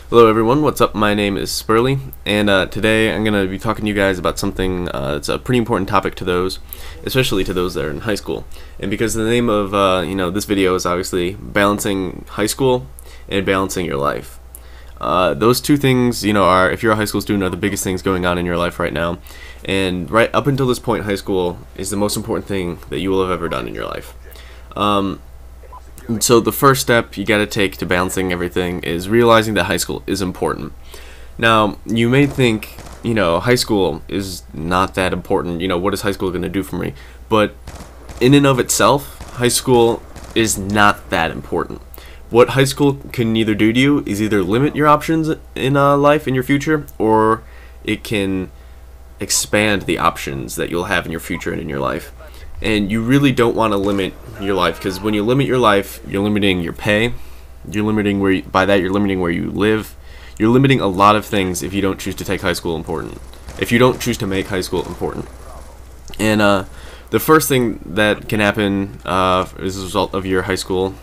Hello everyone, what's up? My name is Spurley, and today I'm going to be talking to you guys about something that's a pretty important topic to those, especially to those that are in high school. And because the name of this video is obviously balancing high school and balancing your life. Those two things, are, if you're a high school student, are the biggest things going on in your life right now. And right up until this point, high school is the most important thing that you will have ever done in your life. So the first step you got to take to balancing everything is realizing that high school is important. Now, you may think, high school is not that important. What is high school going to do for me? But in and of itself, high school is not that important. What high school can either do to you is either limit your options in life in your future, or it can expand the options that you'll have in your future and in your life. And you really don't want to limit your life, because when you limit your life, you're limiting your pay, you're limiting you're limiting where you live, you're limiting a lot of things if you don't choose to take high school important, if you don't choose to make high school important. And the first thing that can happen as a result of your high school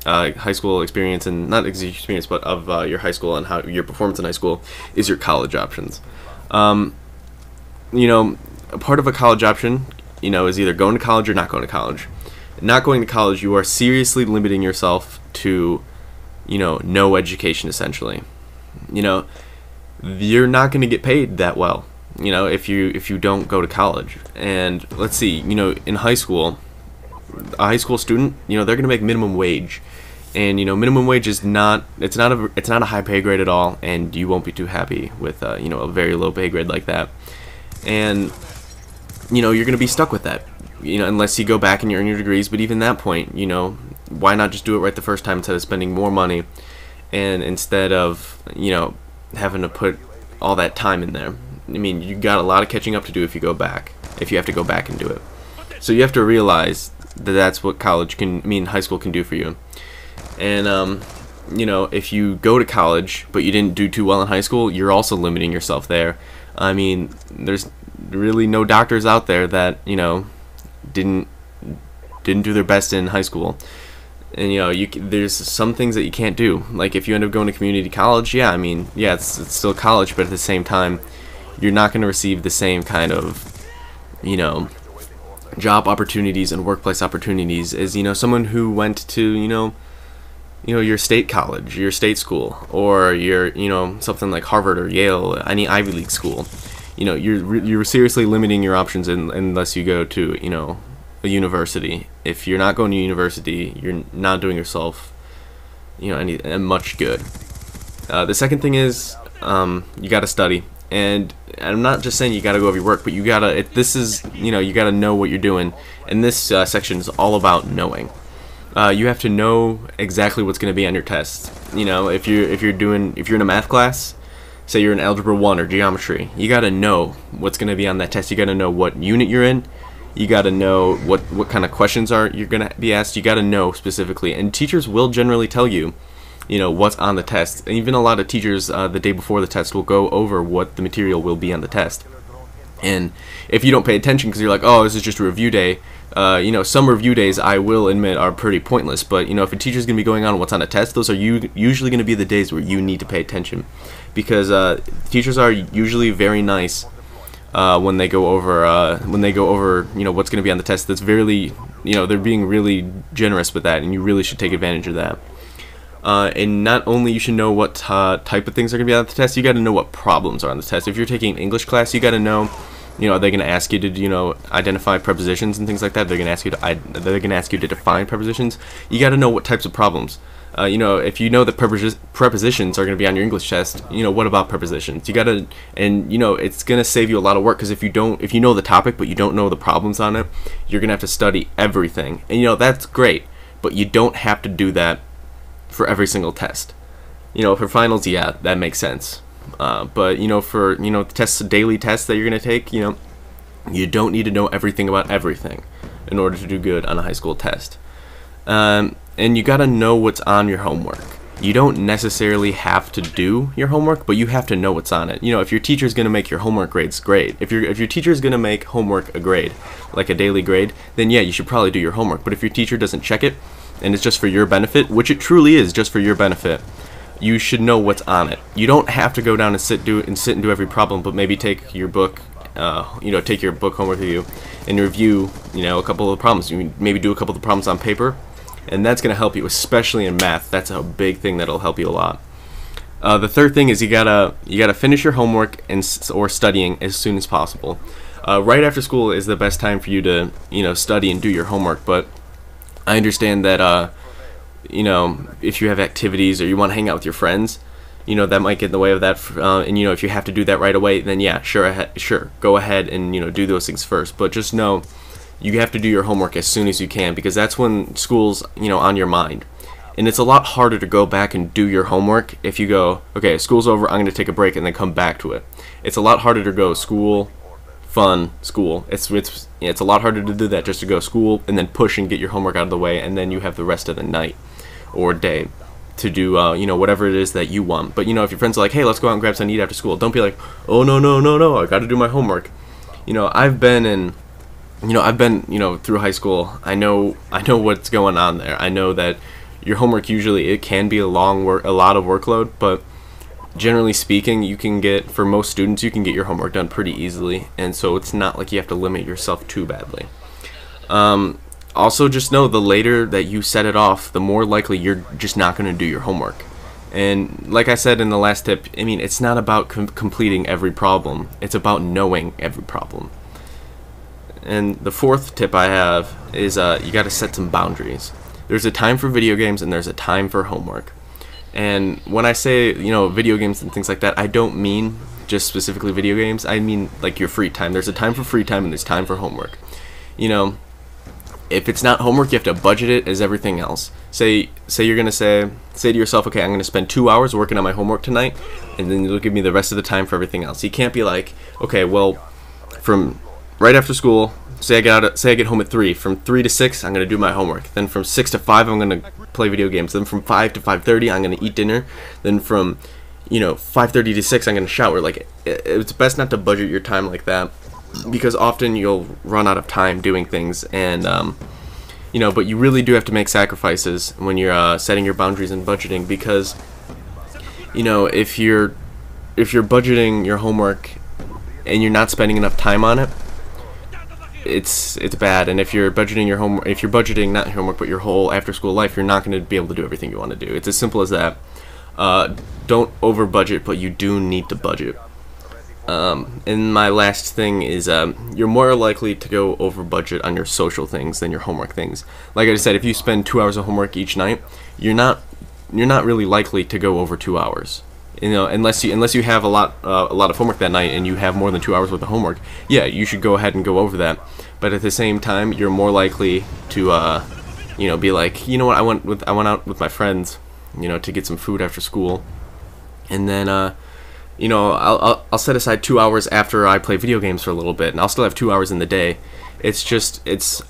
experience, and not experience, but of your high school and how your performance in high school, is your college options. A part of a college option is either going to college or not going to college. Not going to college, you are seriously limiting yourself to, no education, essentially. You're not going to get paid that well, if you don't go to college. And let's see, in high school, a high school student, they're going to make minimum wage. And, minimum wage is it's not a high pay grade at all, and you won't be too happy with, a very low pay grade like that. And you're going to be stuck with that, unless you go back and you earn your degrees. But even that point, why not just do it right the first time instead of spending more money, and instead of, having to put all that time in there. I mean, you got a lot of catching up to do if you have to go back and do it. So you have to realize that that's what high school can do for you. And, if you go to college, but you didn't do too well in high school, you're also limiting yourself there. I mean, there's really no doctors out there that didn't do their best in high school. And there's some things that you can't do, like if you end up going to community college. It's still college, but at the same time, you're not going to receive the same kind of job opportunities and workplace opportunities as someone who went to your state college, your state school, or your something like Harvard or Yale, any Ivy League school. You're seriously limiting your options unless you go to a university. If you're not going to university, you're not doing yourself any much good. The second thing is you got to study. And I'm not just saying you got to go over your work, but you gotta you gotta know what you're doing. And this section is all about knowing. You have to know exactly what's going to be on your test. If you're in a math class, say you're in Algebra 1 or Geometry, you got to know what's going to be on that test. You got to know what unit you're in. You got to know what kind of questions you're going to be asked. You got to know specifically. And teachers will generally tell you, what's on the test. And even a lot of teachers the day before the test will go over what the material will be on the test. And if you don't pay attention because you're like, oh, this is just a review day, some review days, I will admit, are pretty pointless. But, if a teacher's going to be going on what's on a test, those are usually going to be the days where you need to pay attention. Because teachers are usually very nice when they go over what's going to be on the test. That's they're being really generous with that, and you really should take advantage of that. And not only you should know what type of things are going to be on the test, you got to know what problems are on the test. If you're taking an English class, you got to know, are they going to ask you to, identify prepositions and things like that? They're going to ask you to define prepositions. You got to know what types of problems. If you know that prepositions are going to be on your English test, what about prepositions? You got to, and it's going to save you a lot of work, because if you know the topic but you don't know the problems on it, you're going to have to study everything. And that's great, but you don't have to do that for every single test. For finals, yeah, that makes sense. But for the daily tests that you're going to take, you don't need to know everything about everything in order to do good on a high school test. And you got to know what's on your homework. You don't necessarily have to do your homework, but you have to know what's on it. If your teacher's going to make your homework grades great, if your teacher's going to make homework a grade, like a daily grade, then yeah, you should probably do your homework. But if your teacher doesn't check it, and it's just for your benefit, which it truly is just for your benefit, you should know what's on it. You don't have to go down and sit and do every problem, but maybe take your book, take your book home with you and review, a couple of the problems. You maybe do a couple of the problems on paper, and that's going to help you, especially in math. That's a big thing that'll help you a lot. The third thing is you gotta finish your homework or studying as soon as possible. Right after school is the best time for you to study and do your homework, but I understand that if you have activities or you want to hang out with your friends, that might get in the way of that. And if you have to do that right away, then yeah, sure, go ahead and do those things first. But just know you have to do your homework as soon as you can, because that's when school's on your mind. And it's a lot harder to go back and do your homework if you go, okay, school's over, I'm going to take a break and then come back to it. It's a lot harder to go school, fun, school. It's a lot harder to do that, just to go school and then push and get your homework out of the way, and then you have the rest of the night or day to do whatever it is that you want. But if your friends are like, hey, let's go out and grab something to eat after school, don't be like, oh no, I got to do my homework. I've been through high school. I know what's going on there. I know that your homework usually, it can be a lot of workload, but generally speaking, for most students, you can get your homework done pretty easily, and so it's not like you have to limit yourself too badly. Also, just know the later that you set it off, the more likely you're just not going to do your homework. And like I said in the last tip, it's not about completing every problem. It's about knowing every problem. And the fourth tip I have is you got to set some boundaries. There's a time for video games and there's a time for homework. And when I say, video games and things like that, I don't mean just specifically video games. I mean like your free time. There's a time for free time and there's time for homework. If it's not homework, you have to budget it as everything else. Say you're going to say to yourself, okay, I'm going to spend 2 hours working on my homework tonight, and then you'll give me the rest of the time for everything else. You can't be like, okay, well, from right after school, say I get home at 3. From 3 to 6, I'm going to do my homework. Then from 6 to 5, I'm going to play video games. Then from 5 to 5:30, I'm going to eat dinner. Then from 5:30 to 6, I'm going to shower. Like, it's best not to budget your time like that, because often you'll run out of time doing things, and but you really do have to make sacrifices when you're setting your boundaries and budgeting, because if you're budgeting your homework and you're not spending enough time on it, it's bad. And if you're budgeting not your homework but your whole after school life, you're not going to be able to do everything you want to do. It's as simple as that. Don't over budget, but you do need to budget. And my last thing is you're more likely to go over budget on your social things than your homework things. Like I said, if you spend 2 hours of homework each night, you're not really likely to go over 2 hours. Unless you have a lot of homework that night and you have more than 2 hours worth of homework, yeah, you should go ahead and go over that. But at the same time, you're more likely to be like, what, I went out with my friends, to get some food after school, and then I'll set aside 2 hours after I play video games for a little bit, and I'll still have 2 hours in the day. It's just it's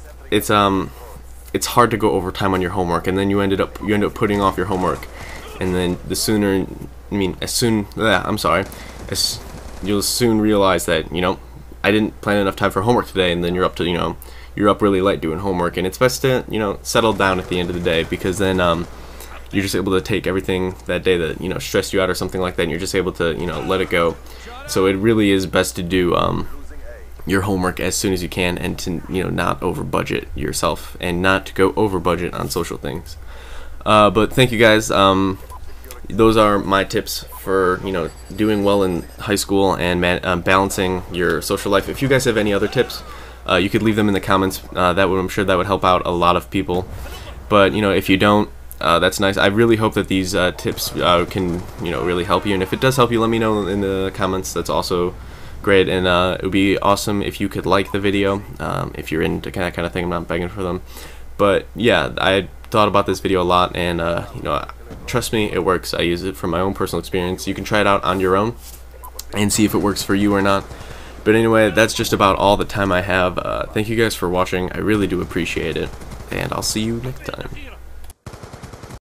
hard to go over time on your homework, and then you end up putting off your homework, and then you'll soon realize that I didn't plan enough time for homework today, and then you're up really late doing homework, and it's best to settle down at the end of the day, because then you're just able to take everything that day that stressed you out or something like that, and you're just able to let it go. So it really is best to do your homework as soon as you can, and to not over budget yourself, and not to go over budget on social things. But thank you guys. Those are my tips for doing well in high school and balancing your social life. If you guys have any other tips, you could leave them in the comments. I'm sure that would help out a lot of people. But if you don't, that's nice. I really hope that these tips can really help you, and if it does help you, let me know in the comments. That's also great, and it would be awesome if you could like the video if you're into that kind of thing. I'm not begging for them, but yeah, I thought about this video a lot, and trust me, it works. I use it from my own personal experience. You can try it out on your own and see if it works for you or not. But anyway, that's just about all the time I have. Thank you guys for watching. I really do appreciate it, and I'll see you next time.